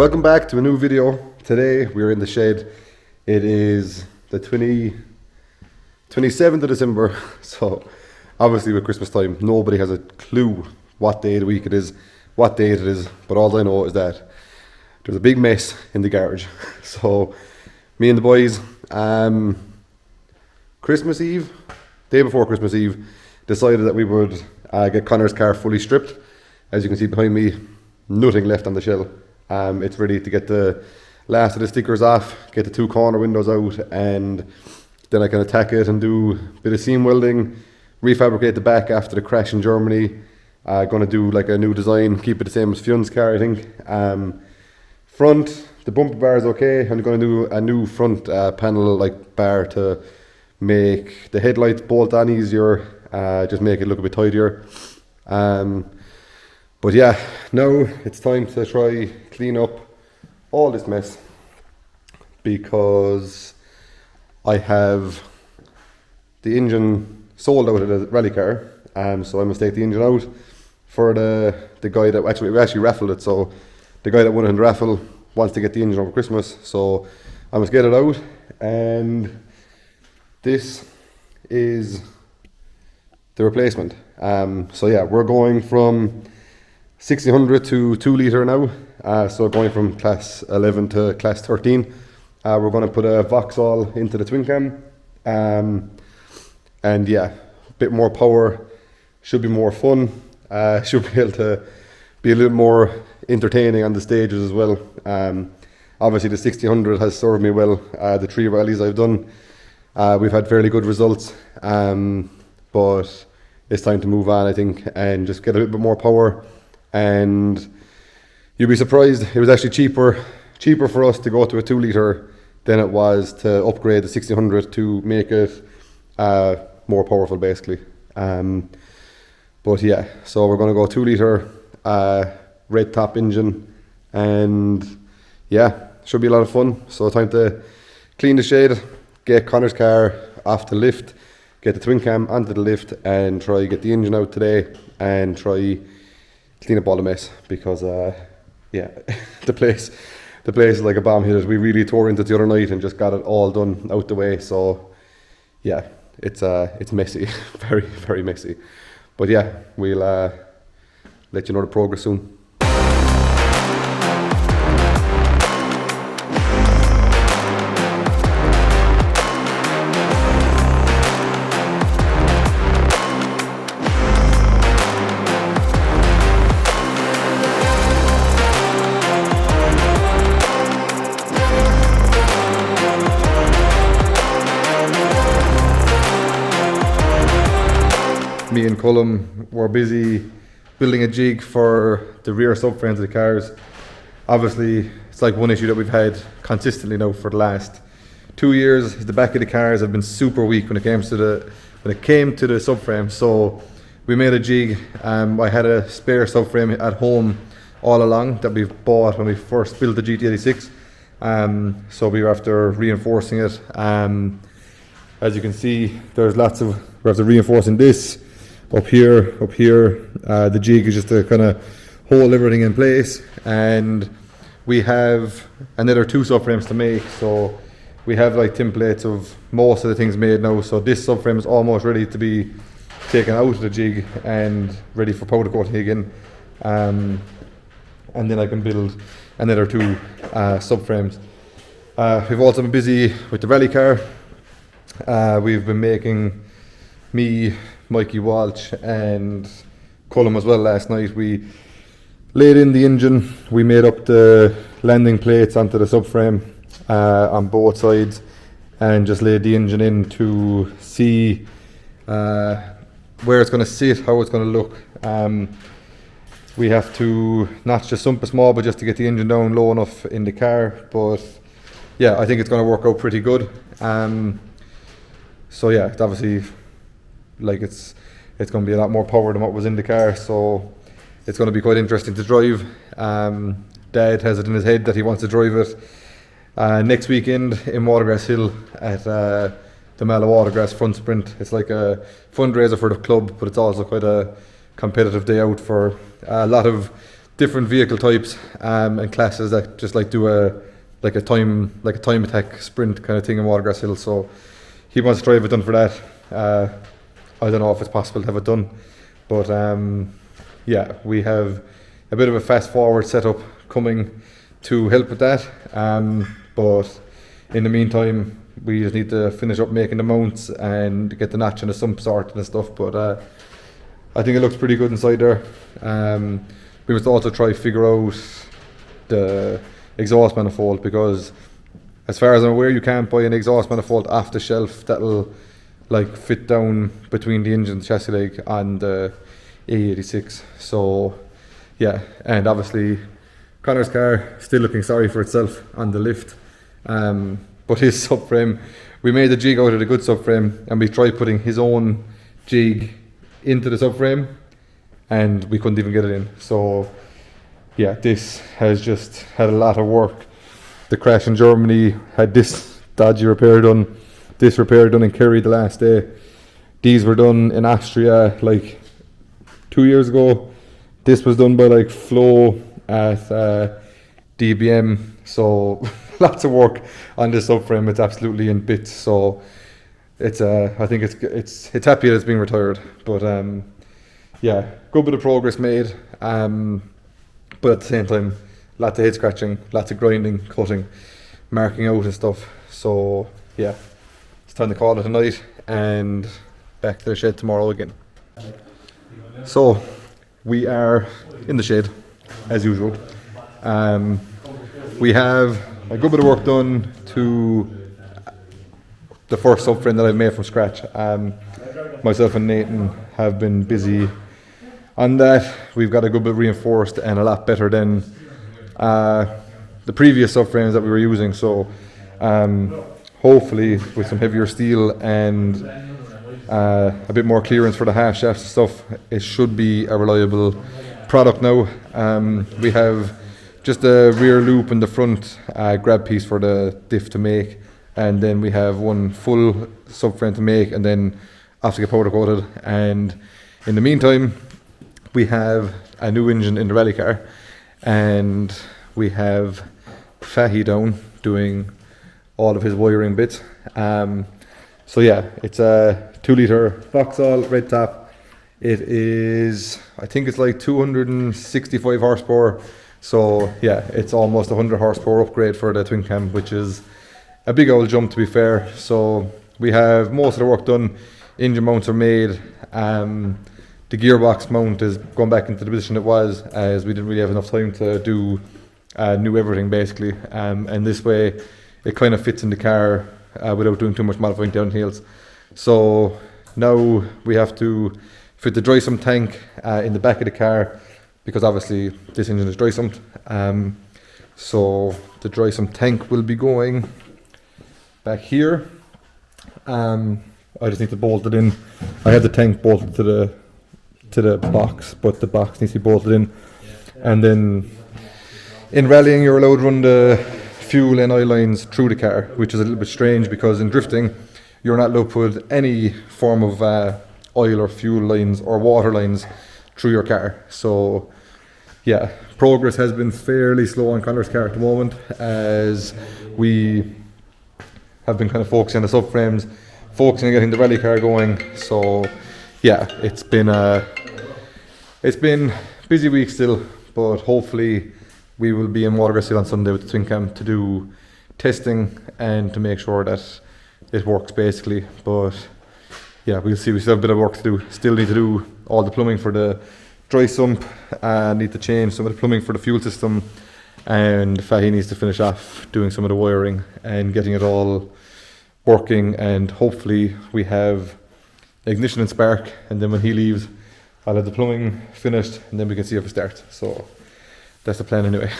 Welcome back to a new video. Today we're in the shed. It is the 27th of December, so obviously with Christmas time nobody has a clue what day of the week it is, what date it is, but all I know is that there's a big mess in the garage. So me and the boys, Christmas Eve, day before Christmas Eve, decided that we would get Conor's car fully stripped. As you can see behind me, nothing left on the shell. It's ready to get the last of the stickers off, get the two corner windows out, and then I can attack it and do a bit of seam welding, refabricate the back after the crash in Germany. Gonna do like a new design, keep it the same as Fion's car, I think. Front, the bumper bar is okay. I'm gonna do a new front panel like bar to make the headlights bolt on easier, just make it look a bit tidier. But yeah, now it's time to try clean up all this mess, because I have the engine sold out of the rally car, so I must take the engine out for the guy that we actually raffled it. So the guy that won it in the raffle wants to get the engine over Christmas, so I must get it out. And this is the replacement. So yeah, we're going from 1600 to 2 litre now, so going from class 11 to class 13. We're going to put a Vauxhall into the twin cam, and yeah, a bit more power, should be more fun, should be able to be a little more entertaining on the stages as well. Obviously the 1600 has served me well. The 3 rallies I've done, we've had fairly good results, but it's time to move on, I think, and just get a little bit more power. And you'll be surprised, it was actually cheaper for us to go to a 2 litre than it was to upgrade the 1600 to make it more powerful, basically. But yeah, so we're going to go 2 litre red top engine, and yeah, should be a lot of fun. So time to clean the shed, get Conor's car off the lift, get the twin cam onto the lift, and try get the engine out today and try clean up all the mess, because yeah, the place is like a bomb hit. We really tore into it the other night and just got it all done out the way. So yeah, it's messy, very, very messy. But yeah, we'll let you know the progress soon. Me and Cullum were busy building a jig for the rear subframes of the cars. Obviously, it's like one issue that we've had consistently now for the last 2 years. The back of the cars have been super weak when it came to the subframe. So we made a jig. I had a spare subframe at home all along that we bought when we first built the GT86. So we were after reinforcing it. As you can see, we're after reinforcing this. Up here, the jig is just to kind of hold everything in place, and we have another 2 subframes to make. So we have like templates of most of the things made now. So this subframe is almost ready to be taken out of the jig and ready for powder coating again. And then I can build another 2 subframes. We've also been busy with the rally car. We've been making, me, Mikey Walsh and Cullum as well last night. We laid in the engine, we made up the landing plates onto the subframe on both sides, and just laid the engine in to see where it's going to sit, how it's going to look. We have to not just sump a small, but just to get the engine down low enough in the car. But yeah, I think it's going to work out pretty good. So yeah, it's obviously, like it's going to be a lot more power than what was in the car, so it's going to be quite interesting to drive. Dad has it in his head that he wants to drive it next weekend in Watergrass Hill at the Mallow Watergrass Front Sprint. It's like a fundraiser for the club, but it's also quite a competitive day out for a lot of different vehicle types and classes that just like do a time attack sprint kind of thing in Watergrass Hill. So he wants to try to have it done for that. I don't know if it's possible to have it done, but yeah, we have a bit of a fast forward setup coming to help with that. But in the meantime, we just need to finish up making the mounts and get the notch and the sump sorted and stuff. But I think it looks pretty good inside there. We must also try to figure out the exhaust manifold, because as far as I'm aware, you can't buy an exhaust manifold off the shelf that'll like fit down between the engine and chassis leg on the A86. So yeah, and obviously Conor's car still looking sorry for itself on the lift, but his subframe, we made a jig out of the good subframe, and we tried putting his own jig into the subframe and we couldn't even get it in. So yeah, this has just had a lot of work. The crash in Germany had this dodgy repair done, this repair done in Kerry the last day. These were done in Austria like 2 years ago. This was done by like Flo at DBM. So lots of work on this subframe. It's absolutely in bits. So it's I think it's happy that it's being retired. But yeah, good bit of progress made. But at the same time, lots of head scratching, lots of grinding, cutting, marking out and stuff. So yeah, it's time to call it a night and back to the shed tomorrow again. So we are in the shed as usual. We have a good bit of work done to the first subframe that I've made from scratch. Myself and Nathan have been busy on that. We've got a good bit reinforced and a lot better than the previous subframes that we were using. So hopefully with some heavier steel and a bit more clearance for the half shafts and stuff, it should be a reliable product now. We have just a rear loop in the front grab piece for the diff to make, and then we have one full subframe to make, and then have to get powder coated. And in the meantime, we have a new engine in the rally car, and we have Fahy down doing all of his wiring bits. So yeah, it's a 2 litre Vauxhall red top. It is, I think it's like 265 horsepower. So yeah, it's almost 100 horsepower upgrade for the twin cam, which is a big old jump to be fair. So we have most of the work done. Engine mounts are made. The gearbox mount is going back into the position it was, as we didn't really have enough time to do new everything basically. And this way it kind of fits in the car without doing too much modifying down hills. So now we have to fit the dry sump tank in the back of the car, because obviously this engine is dry sumped. So the dry sump tank will be going back here. I just need to bolt it in. I have the tank bolted to the box, but the box needs to be bolted in. And then in rallying, you're allowed to run the fuel and oil lines through the car, which is a little bit strange, because in drifting you're not allowed to put any form of oil or fuel lines or water lines through your car. So yeah, progress has been fairly slow on Conor's car at the moment, as we have been kind of focusing on the subframes, focusing on getting the rally car going. So yeah, it's been busy week still, but hopefully we will be in Watergrass Hill on Sunday with the twin cam to do testing and to make sure that it works basically. But yeah, we'll see. We still have a bit of work to do. Still need to do all the plumbing for the dry sump, need to change some of the plumbing for the fuel system, and Fahy needs to finish off doing some of the wiring and getting it all working. And hopefully we have ignition and spark, and then when he leaves I'll have the plumbing finished, and then we can see if it starts. So that's the plan anyway.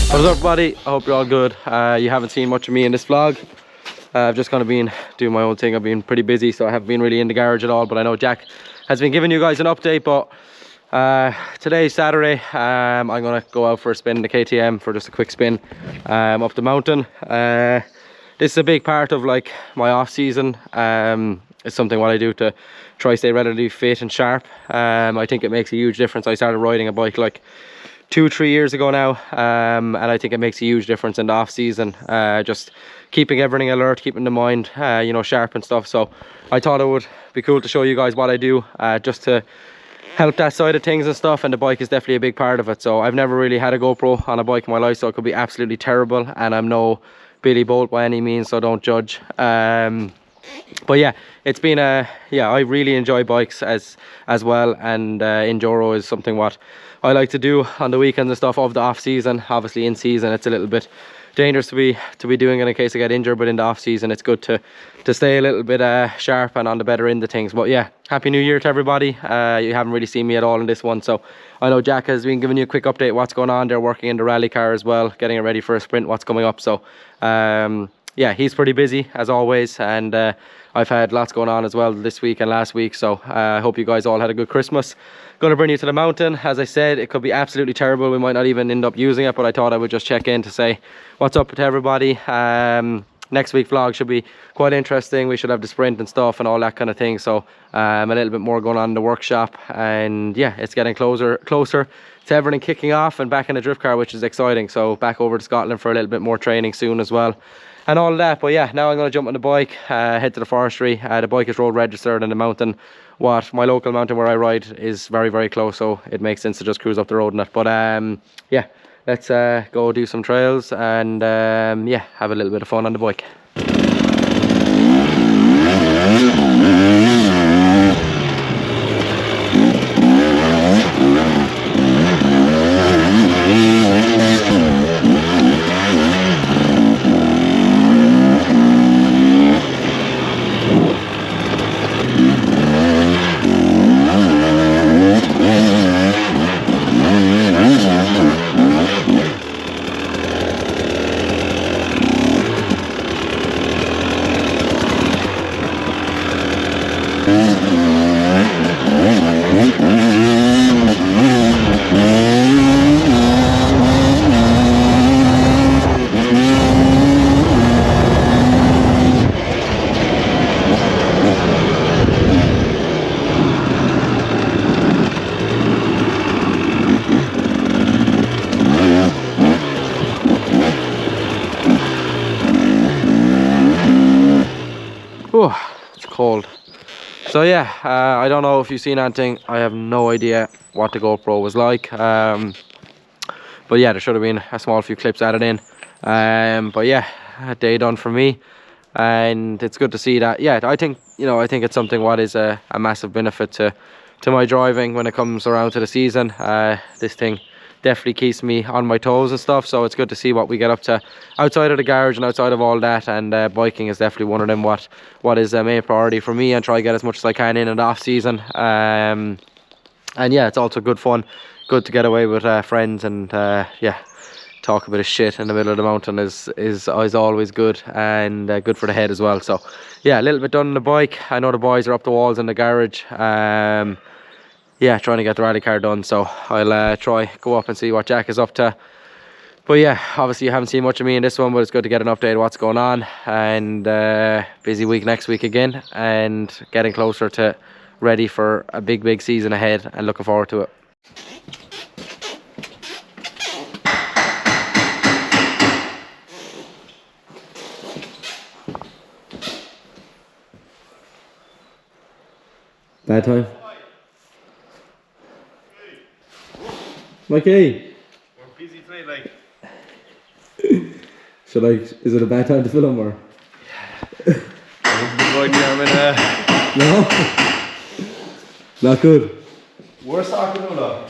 What's up everybody, I hope you're all good. You haven't seen much of me in this vlog. I've just kind of been doing my own thing. I've been pretty busy, so I haven't been really in the garage at all, but I know Jack has been giving you guys an update, but today's Saturday. I'm gonna go out for a spin in the KTM for just a quick spin up the mountain. This is a big part of like my off season. It's something what I do to try stay relatively fit and sharp. I think it makes a huge difference. I started riding a bike like 2-3 years ago now, and I think it makes a huge difference in the off season. Just keeping everything alert, keeping the mind you know, sharp and stuff. So I thought it would be cool to show you guys what I do just to help that side of things and stuff, and the bike is definitely a big part of it. So I've never really had a GoPro on a bike in my life, so it could be absolutely terrible, and I'm no Billy Bolt by any means, so don't judge. But yeah, it's been yeah, I really enjoy bikes as well, and enduro is something what I like to do on the weekends and stuff of the off season. Obviously in season it's a little bit dangerous to be doing it in case I get injured, but in the off season it's good to stay a little bit sharp and on the better end of things. But yeah, happy new year to everybody. You haven't really seen me at all in this one, so I know Jack has been giving you a quick update what's going on. They're working in the rally car as well, getting it ready for a sprint, what's coming up. So yeah, he's pretty busy as always, and I've had lots going on as well this week and last week. So I hope you guys all had a good Christmas. Gonna bring you to the mountain. As I said, it could be absolutely terrible. We might not even end up using it, but I thought I would just check in to say what's up to everybody. Next week vlog should be quite interesting. We should have the sprint and stuff and all that kind of thing. So a little bit more going on in the workshop, and yeah, it's getting closer to everything kicking off and back in the drift car, which is exciting. So back over to Scotland for a little bit more training soon as well, and all of that. But yeah, now I'm going to jump on the bike, head to the forestry. The bike is road registered, and the mountain, my local mountain where I ride, is very, very close, so it makes sense to just cruise up the road and that. But yeah, let's go do some trails and yeah, have a little bit of fun on the bike. Oh, it's cold. So yeah, I don't know if you've seen anything. I have no idea what the GoPro was like, but yeah, there should have been a small few clips added in. But yeah, a day done for me, and it's good to see that. Yeah, I think, you know, I think it's something what is a massive benefit to my driving when it comes around to the season. This thing definitely keeps me on my toes and stuff, so it's good to see what we get up to outside of the garage and outside of all that. And biking is definitely one of them what is a main priority for me, and try to get as much as I can in and off season. And yeah, it's also good fun, good to get away with friends, and yeah, talk a bit of shit in the middle of the mountain is always good, and good for the head as well. So yeah, a little bit done on the bike. I know the boys are up the walls in the garage, yeah, trying to get the rally car done, so I'll try go up and see what Jack is up to. But yeah, obviously you haven't seen much of me in this one, but it's good to get an update of what's going on. And busy week next week again, and getting closer to ready for a big season ahead, and looking forward to it. Bad time. Mikey! We're busy today, like. So like, is it a bad time to film, or? No? Not good. We're talking about.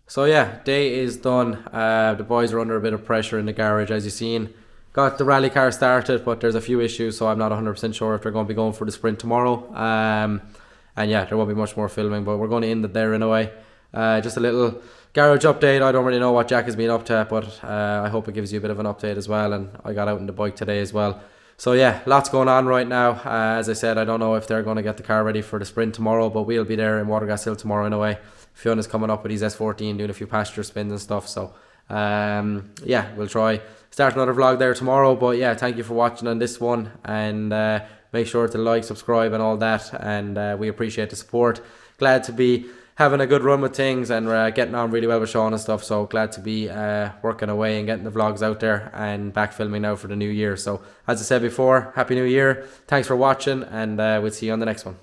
So yeah, day is done. The boys are under a bit of pressure in the garage, as you've seen. Got the rally car started, but there's a few issues, so I'm not 100% sure if they're going to be going for the sprint tomorrow. And yeah, there won't be much more filming, but we're going to end it there in a way. Just a little garage update. I don't really know what Jack has been up to, but I hope it gives you a bit of an update as well. And I got out on the bike today as well, So yeah, lots going on right now. As I said, I don't know if they're going to get the car ready for the sprint tomorrow, but we'll be there in Watergas Hill tomorrow anyway. Fiona's coming up with his S14, doing a few pasture spins and stuff. So yeah, we'll try start another vlog there tomorrow. But yeah, thank you for watching on this one, and make sure to like, subscribe and all that, and we appreciate the support. Glad to be having a good run with things, and getting on really well with Sean and stuff. So glad to be working away and getting the vlogs out there and back filming now for the new year. So as I said before, happy new year, thanks for watching, and we'll see you on the next one.